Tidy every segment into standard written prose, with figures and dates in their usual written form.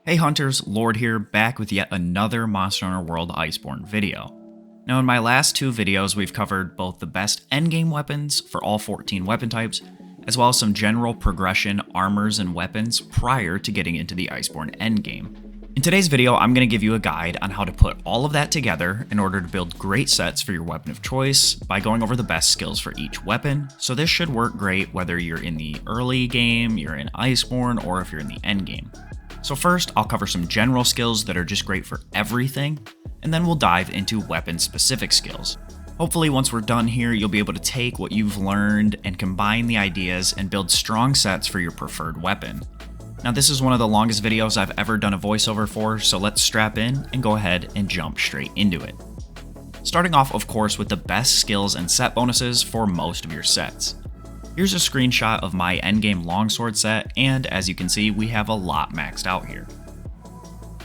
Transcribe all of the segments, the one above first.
Hey Hunters, Lord here, back with yet another Monster Hunter World Iceborne video. Now in my last two videos we've covered both the best endgame weapons for all 14 weapon types, as well as some general progression armors and weapons prior to getting into the Iceborne endgame. In today's video I'm going to give you a guide on how to put all of that together in order to build great sets for your weapon of choice by going over the best skills for each weapon, so this should work great whether you're in the early game, you're in Iceborne, or if you're in the endgame. So first, I'll cover some general skills that are just great for everything, and then we'll dive into weapon-specific skills. Hopefully once we're done here, you'll be able to take what you've learned and combine the ideas and build strong sets for your preferred weapon. Now this is one of the longest videos I've ever done a voiceover for, so let's strap in and go ahead and jump straight into it. Starting off, of course, with the best skills and set bonuses for most of your sets. Here's a screenshot of my endgame longsword set, and as you can see, we have a lot maxed out here.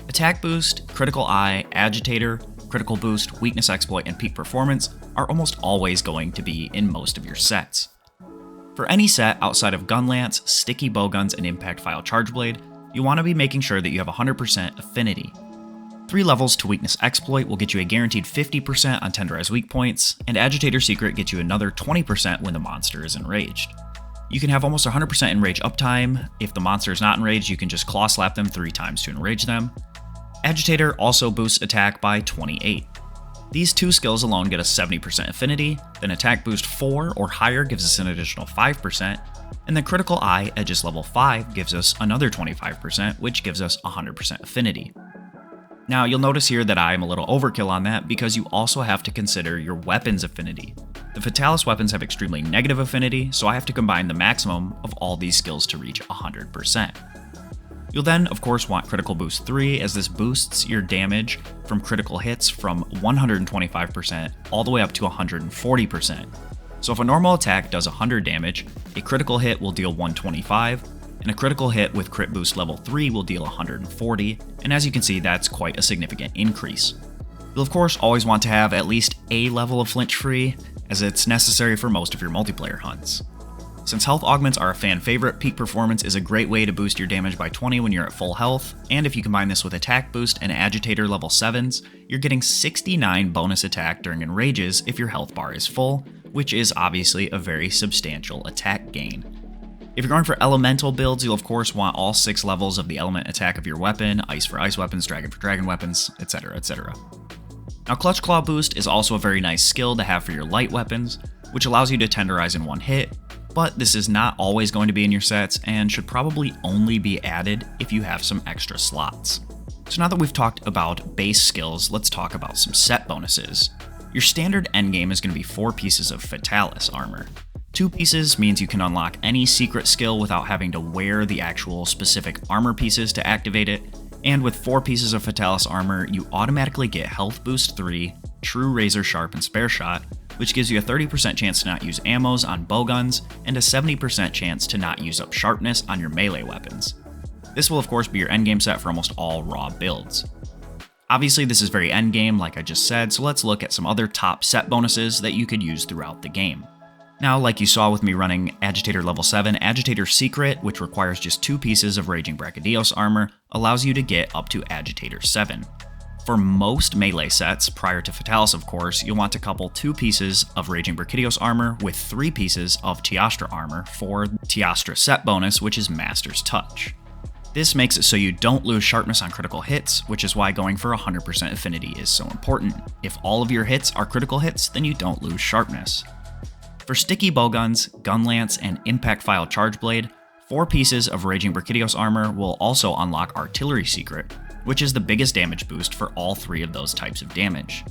Attack boost, critical eye, agitator, critical boost, weakness exploit, and peak performance are almost always going to be in most of your sets. For any set outside of gunlance, sticky bowguns, and impact file charge blade, you want to be making sure that you have 100% affinity. 3 levels to weakness exploit will get you a guaranteed 50% on tenderized weak points, and agitator secret gets you another 20% when the monster is enraged. You can have almost 100% enrage uptime. If the monster is not enraged, you can just claw slap them 3 times to enrage them. Agitator also boosts attack by 28. These 2 skills alone get us 70% affinity, then attack boost 4 or higher gives us an additional 5%, and then critical eye at just level 5 gives us another 25%, which gives us 100% affinity. Now you'll notice here that I'm a little overkill on that because you also have to consider your weapon's affinity. The Fatalis weapons have extremely negative affinity, so I have to combine the maximum of all these skills to reach 100%. You'll then, of course, want critical boost 3, as this boosts your damage from critical hits from 125% all the way up to 140%. So if a normal attack does 100 damage, a critical hit will deal 125, and a critical hit with crit boost level 3 will deal 140, and as you can see, that's quite a significant increase. You'll of course always want to have at least a level of flinch free, as it's necessary for most of your multiplayer hunts. Since health augments are a fan favorite, peak performance is a great way to boost your damage by 20 when you're at full health, and if you combine this with attack boost and agitator level 7s, you're getting 69 bonus attack during enrages if your health bar is full, which is obviously a very substantial attack gain. If you're going for elemental builds, you'll of course want all 6 levels of the element attack of your weapon, ice for ice weapons, dragon for dragon weapons, etc, etc. Now Clutch Claw boost is also a very nice skill to have for your light weapons, which allows you to tenderize in one hit, but this is not always going to be in your sets and should probably only be added if you have some extra slots. So now that we've talked about base skills, let's talk about some set bonuses. Your standard endgame is going to be 4 pieces of Fatalis armor. 2 pieces means you can unlock any secret skill without having to wear the actual specific armor pieces to activate it, and with 4 pieces of Fatalis armor, you automatically get health boost 3, true razor sharp, and spare shot, which gives you a 30% chance to not use ammos on bowguns, and a 70% chance to not use up sharpness on your melee weapons. This will of course be your endgame set for almost all raw builds. Obviously this is very endgame like I just said, so let's look at some other top set bonuses that you could use throughout the game. Now, like you saw with me running Agitator level 7, Agitator Secret, which requires just 2 pieces of Raging Brachydios armor, allows you to get up to Agitator 7. For most melee sets, prior to Fatalis of course, you'll want to couple 2 pieces of Raging Brachydios armor with 3 pieces of Teostra armor for Teostra set bonus, which is Master's Touch. This makes it so you don't lose sharpness on critical hits, which is why going for 100% affinity is so important. If all of your hits are critical hits, then you don't lose sharpness. For sticky bowguns, gunlance, and impact file charge blade, 4 pieces of Raging Brachydios armor will also unlock Artillery Secret, which is the biggest damage boost for all 3 of those types of damage.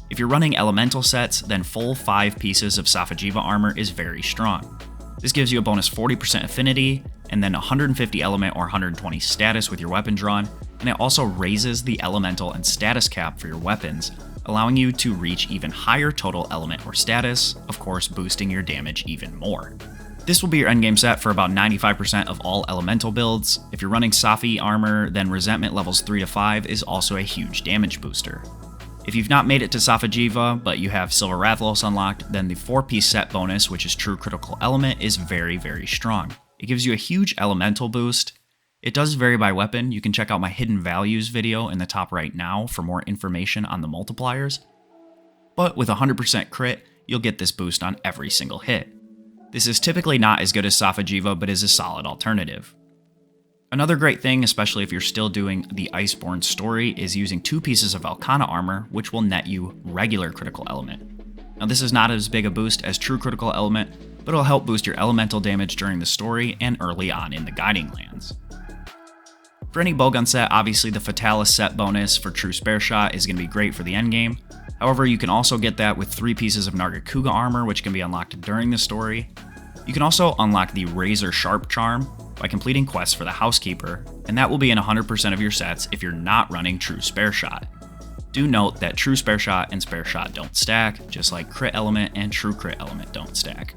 If you're running elemental sets, then full 5 pieces of Safajiva armor is very strong. This gives you a bonus 40% affinity, and then 150 element or 120 status with your weapon drawn, and it also raises the elemental and status cap for your weapons, allowing you to reach even higher total element or status, of course boosting your damage even more. This will be your endgame set for about 95% of all elemental builds. If you're running Safi armor, then resentment levels 3 to 5 is also a huge damage booster. If you've not made it to Safajiva, but you have Silver Rathalos unlocked, then the 4-piece set bonus, which is true critical element, is very, very strong. It gives you a huge elemental boost, It does vary by weapon. You can check out my hidden values video in the top right now for more information on the multipliers. But with 100% crit, you'll get this boost on every single hit. This is typically not as good as Sophijiva, but is a solid alternative. Another great thing, especially if you're still doing the Iceborne story, is using 2 pieces of Alcana armor, which will net you regular critical element. Now this is not as big a boost as true critical element, but it'll help boost your elemental damage during the story and early on in the Guiding Lands. For any bowgun set, obviously the Fatalis set bonus for True Spare Shot is going to be great for the endgame. However, you can also get that with 3 pieces of Nargacuga armor, which can be unlocked during the story. You can also unlock the Razor Sharp Charm by completing quests for the Housekeeper, and that will be in 100% of your sets if you're not running True Spare Shot. Do note that True Spare Shot and Spare Shot don't stack, just like Crit Element and True Crit Element don't stack.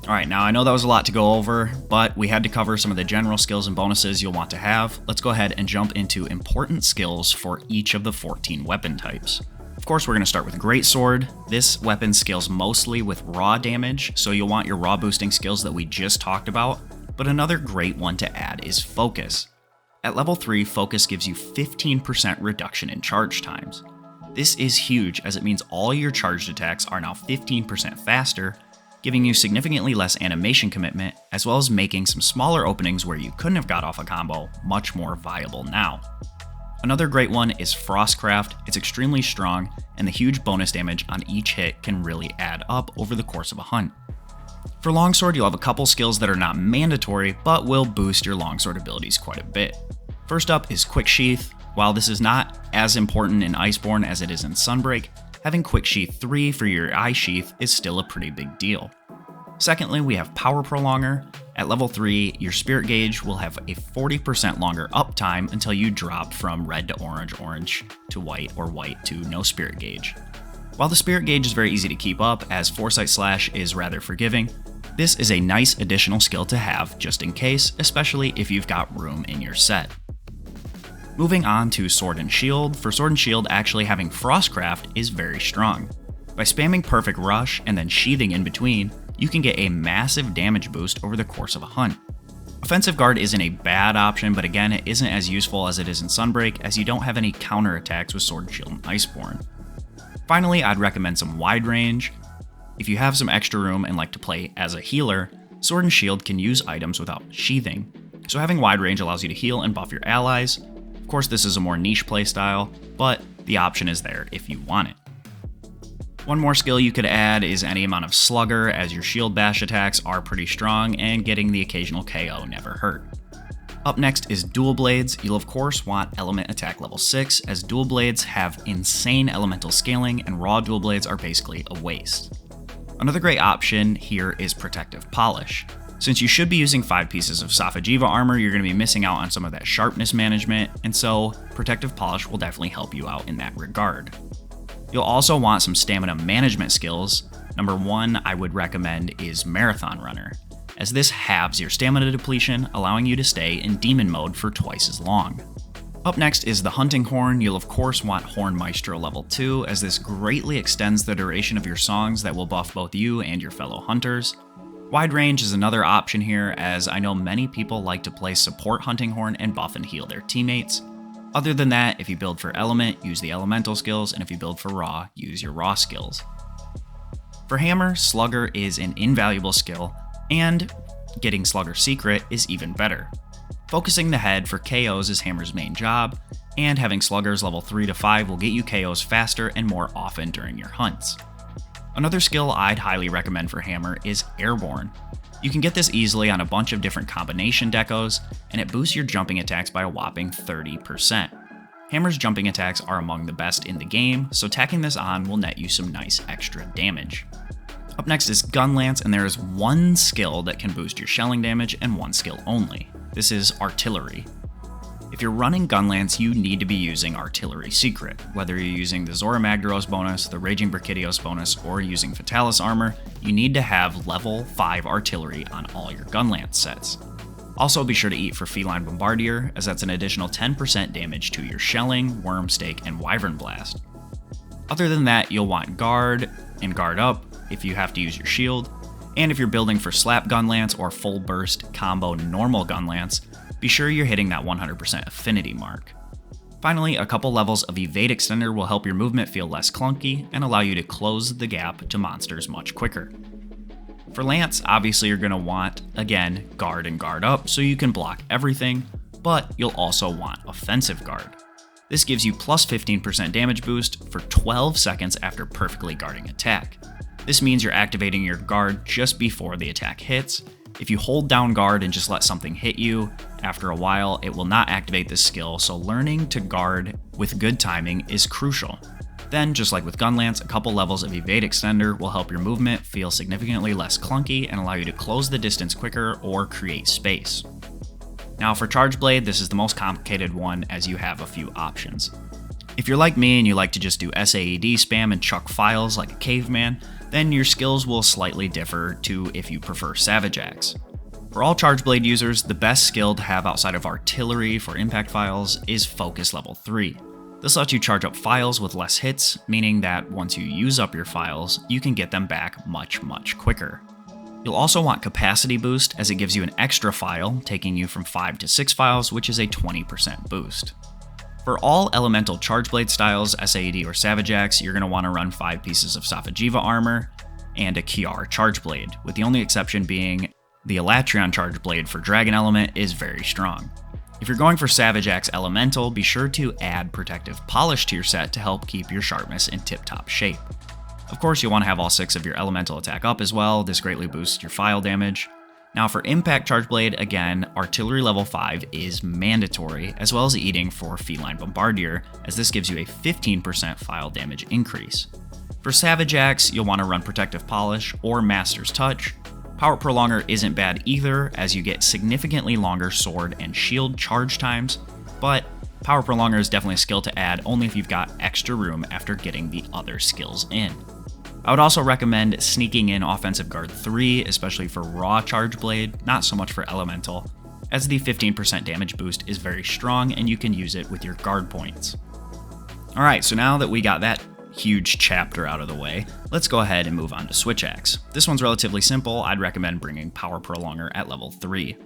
Alright, now I know that was a lot to go over, but we had to cover some of the general skills and bonuses you'll want to have. Let's go ahead and jump into important skills for each of the 14 weapon types. Of course, we're going to start with Greatsword. This weapon scales mostly with raw damage, so you'll want your raw boosting skills that we just talked about, but another great one to add is Focus. At level 3, Focus gives you 15% reduction in charge times. This is huge as it means all your charged attacks are now 15% faster, giving you significantly less animation commitment, as well as making some smaller openings where you couldn't have got off a combo much more viable now. Another great one is Frostcraft. It's extremely strong, and the huge bonus damage on each hit can really add up over the course of a hunt. For Longsword, you'll have a couple skills that are not mandatory, but will boost your Longsword abilities quite a bit. First up is Quick Sheath. While this is not as important in Iceborne as it is in Sunbreak, having Quick Sheath 3 for your Eye Sheath is still a pretty big deal. Secondly, we have Power Prolonger. At level 3, your Spirit Gauge will have a 40% longer uptime until you drop from red to orange, orange to white, or white to no Spirit Gauge. While the Spirit Gauge is very easy to keep up, as Foresight Slash is rather forgiving, this is a nice additional skill to have just in case, especially if you've got room in your set. Moving on to Sword and Shield. For Sword and Shield, actually having Frostcraft is very strong. By spamming Perfect Rush and then sheathing in between, you can get a massive damage boost over the course of a hunt. Offensive Guard isn't a bad option, but again, it isn't as useful as it is in Sunbreak, as you don't have any counter attacks with Sword and Shield and Iceborne. Finally, I'd recommend some Wide Range. If you have some extra room and like to play as a healer, Sword and Shield can use items without sheathing, so having Wide Range allows you to heal and buff your allies. Of course, this is a more niche playstyle, but the option is there if you want it. One more skill you could add is any amount of Slugger, as your shield bash attacks are pretty strong and getting the occasional KO never hurt. Up next is Dual Blades. You'll of course want Element Attack level 6, as Dual Blades have insane elemental scaling and raw Dual Blades are basically a waste. Another great option here is Protective Polish. Since you should be using 5 pieces of Sophijiva armor, you're going to be missing out on some of that sharpness management, and so Protective Polish will definitely help you out in that regard. You'll also want some stamina management skills. Number 1 I would recommend is Marathon Runner, as this halves your stamina depletion, allowing you to stay in demon mode for twice as long. Up next is the Hunting Horn. You'll of course want Horn Maestro level 2, as this greatly extends the duration of your songs that will buff both you and your fellow hunters. Wide Range is another option here, as I know many people like to play support Hunting Horn and buff and heal their teammates. Other than that, if you build for Element, use the Elemental skills, and if you build for Raw, use your Raw skills. For Hammer, Slugger is an invaluable skill, and getting Slugger Secret is even better. Focusing the head for KOs is Hammer's main job, and having Sluggers level 3 to 5 will get you KOs faster and more often during your hunts. Another skill I'd highly recommend for Hammer is Airborne. You can get this easily on a bunch of different combination decos, and it boosts your jumping attacks by a whopping 30%. Hammer's jumping attacks are among the best in the game, so tacking this on will net you some nice extra damage. Up next is Gunlance, and there is one skill that can boost your shelling damage and one skill only. This is Artillery. If you're running Gunlance, you need to be using Artillery Secret. Whether you're using the Zora Magdaros bonus, the Raging Brachydios bonus, or using Fatalis armor, you need to have level 5 Artillery on all your Gunlance sets. Also be sure to eat for Feline Bombardier, as that's an additional 10% damage to your Shelling, Worm Stake, and Wyvern Blast. Other than that, you'll want Guard and Guard Up if you have to use your shield, and if you're building for Slap Gunlance or Full Burst combo normal Gunlance, be sure you're hitting that 100% affinity mark. Finally, a couple levels of Evade Extender will help your movement feel less clunky and allow you to close the gap to monsters much quicker. For Lance, obviously you're going to want, again, guard and guard up so you can block everything, but you'll also want offensive guard. This gives you plus 15% damage boost for 12 seconds after perfectly guarding attack. This means you're activating your guard just before the attack hits. If you hold down guard and just let something hit you, after a while it will not activate this skill, so learning to guard with good timing is crucial. Then, just like with Gunlance, a couple levels of Evade Extender will help your movement feel significantly less clunky and allow you to close the distance quicker or create space. Now for Charge Blade, this is the most complicated one as you have a few options. If you're like me and you like to just do SAED spam and chuck files like a caveman, then your skills will slightly differ to if you prefer Savage Axe. For all Charge Blade users, the best skill to have outside of Artillery for impact files is Focus level 3. This lets you charge up files with less hits, meaning that once you use up your files, you can get them back much quicker. You'll also want Capacity Boost, as it gives you an extra file, taking you from 5 to 6 files, which is a 20% boost. For all elemental Charge Blade styles, SAED or Savage Axe, you're going to want to run 5 pieces of Safajiva armor and a Kiar Charge Blade, with the only exception being the Elatrion Charge Blade for Dragon Element is very strong. If you're going for Savage Axe Elemental, be sure to add Protective Polish to your set to help keep your sharpness in tip-top shape. Of course, you'll want to have all 6 of your elemental attack up as well. This greatly boosts your file damage. Now for Impact Charge Blade, again, Artillery level 5 is mandatory, as well as eating for Feline Bombardier, as this gives you a 15% file damage increase. For Savage Axe, you'll want to run Protective Polish or Master's Touch. Power Prolonger isn't bad either, as you get significantly longer sword and shield charge times, but Power Prolonger is definitely a skill to add only if you've got extra room after getting the other skills in. I would also recommend sneaking in Offensive Guard 3, especially for Raw Charge Blade, not so much for Elemental, as the 15% damage boost is very strong and you can use it with your guard points. Alright, so now that we got that huge chapter out of the way, let's go ahead and move on to Switch Axe. This one's relatively simple. I'd recommend bringing Power Prolonger at level 3.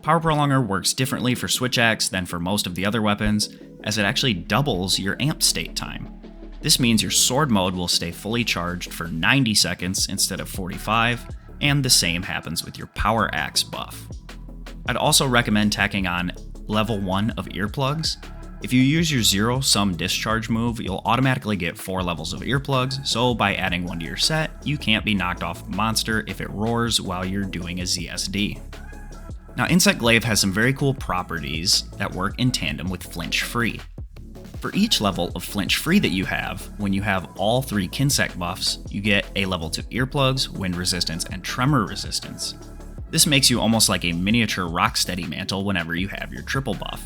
Power Prolonger works differently for Switch Axe than for most of the other weapons, as it actually doubles your amp state time. This means your sword mode will stay fully charged for 90 seconds instead of 45, and the same happens with your Power Axe buff. I'd also recommend tacking on level 1 of earplugs. If you use your zero sum discharge move, you'll automatically get 4 levels of earplugs, so by adding 1 to your set, you can't be knocked off a monster if it roars while you're doing a ZSD. Now, Insect Glaive has some very cool properties that work in tandem with Flinch Free. For each level of Flinch Free that you have, when you have all 3 Kinsect buffs, you get a level to earplugs, wind resistance, and tremor resistance. This makes you almost like a miniature Rocksteady mantle whenever you have your triple buff.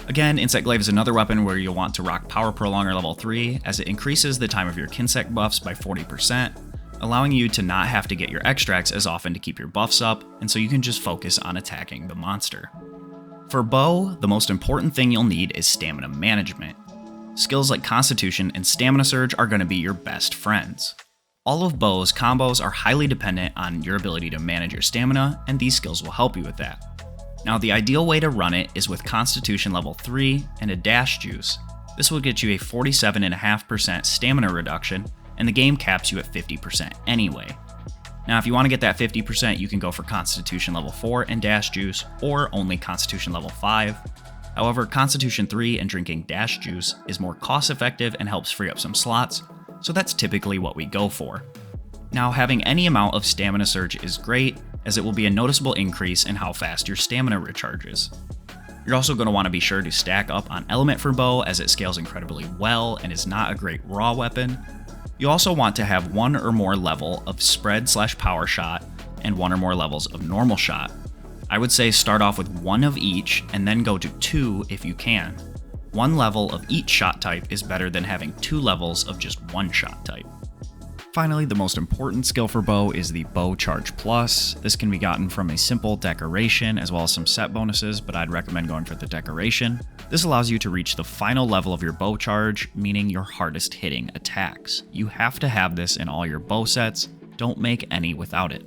Again, Insect Glaive is another weapon where you'll want to rock Power Prolonger level 3, as it increases the time of your Kinsect buffs by 40%, allowing you to not have to get your extracts as often to keep your buffs up, and so you can just focus on attacking the monster. For Bow, the most important thing you'll need is stamina management. Skills like Constitution and Stamina Surge are going to be your best friends. All of Bow's combos are highly dependent on your ability to manage your stamina, and these skills will help you with that. Now, the ideal way to run it is with Constitution level 3 and a Dash Juice. This will get you a 47.5% stamina reduction, and the game caps you at 50% anyway. Now, if you want to get that 50%, you can go for Constitution level 4 and Dash Juice, or only Constitution level 5. However, Constitution 3 and drinking Dash Juice is more cost effective and helps free up some slots, so that's typically what we go for. Now, having any amount of Stamina Surge is great, as it will be a noticeable increase in how fast your stamina recharges. You're also going to want to be sure to stack up on Element for Bow, as it scales incredibly well and is not a great raw weapon. You also want to have 1 or more level of Spread/Power Shot and 1 or more levels of Normal Shot. I would say start off with 1 of each and then go to 2 if you can. 1 level of each shot type is better than having 2 levels of just 1 shot type. Finally, the most important skill for Bow is the Bow Charge Plus. This can be gotten from a simple decoration as well as some set bonuses, but I'd recommend going for the decoration. This allows you to reach the final level of your Bow Charge, meaning your hardest hitting attacks. You have to have this in all your bow sets, don't make any without it.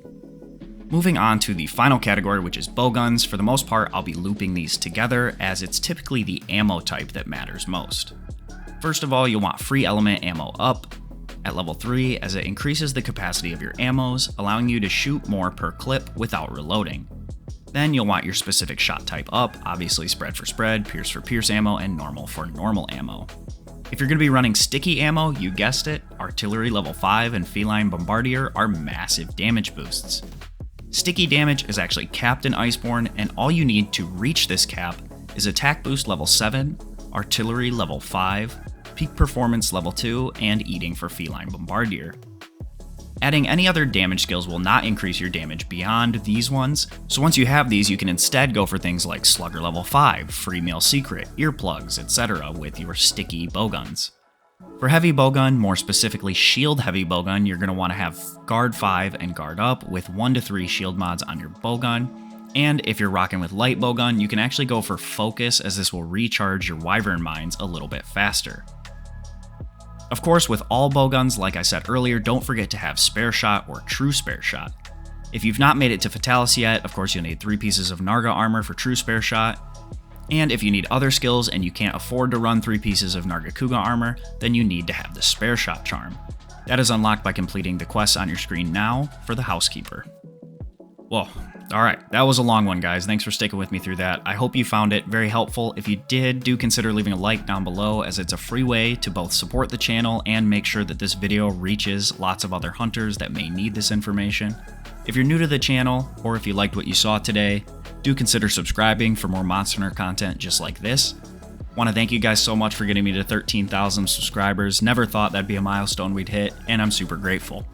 Moving on to the final category, which is bowguns. For the most part, I'll be looping these together as it's typically the ammo type that matters most. First of all, you'll want free element ammo up at level 3 as it increases the capacity of your ammos, allowing you to shoot more per clip without reloading. Then you'll want your specific shot type up, obviously spread for spread, pierce for pierce ammo, and normal for normal ammo. If you're going to be running sticky ammo, you guessed it, artillery level 5 and feline bombardier are massive damage boosts. Sticky damage is actually capped in Iceborne, and all you need to reach this cap is attack boost level 7, artillery level 5, peak performance level 2, and eating for feline bombardier. Adding any other damage skills will not increase your damage beyond these ones, so once you have these, you can instead go for things like slugger level 5, free meal secret, earplugs, etc. with your sticky bowguns. For heavy bowgun, more specifically shield heavy bowgun, you're going to want to have guard 5 and guard up with 1 to 3 shield mods on your bowgun. And if you're rocking with light bowgun, you can actually go for focus as this will recharge your wyvern mines a little bit faster. Of course, with all bowguns, like I said earlier, don't forget to have spare shot or true spare shot. If you've not made it to Fatalis yet, of course you'll need 3 pieces of Narga armor for true spare shot. And if you need other skills and you can't afford to run 3 pieces of Nargacuga armor, then you need to have the spare shot charm. That is unlocked by completing the quests on your screen now for the housekeeper. Whoa, alright, that was a long one, guys. Thanks for sticking with me through that. I hope you found it very helpful. If you did, do consider leaving a like down below, as it's a free way to both support the channel and make sure that this video reaches lots of other hunters that may need this information. If you're new to the channel, or if you liked what you saw today, do consider subscribing for more Monster Hunter content just like this. Want to thank you guys so much for getting me to 13,000 subscribers. Never thought that'd be a milestone we'd hit, and I'm super grateful.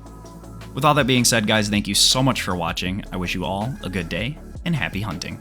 With all that being said, guys, thank you so much for watching. I wish you all a good day, and happy hunting.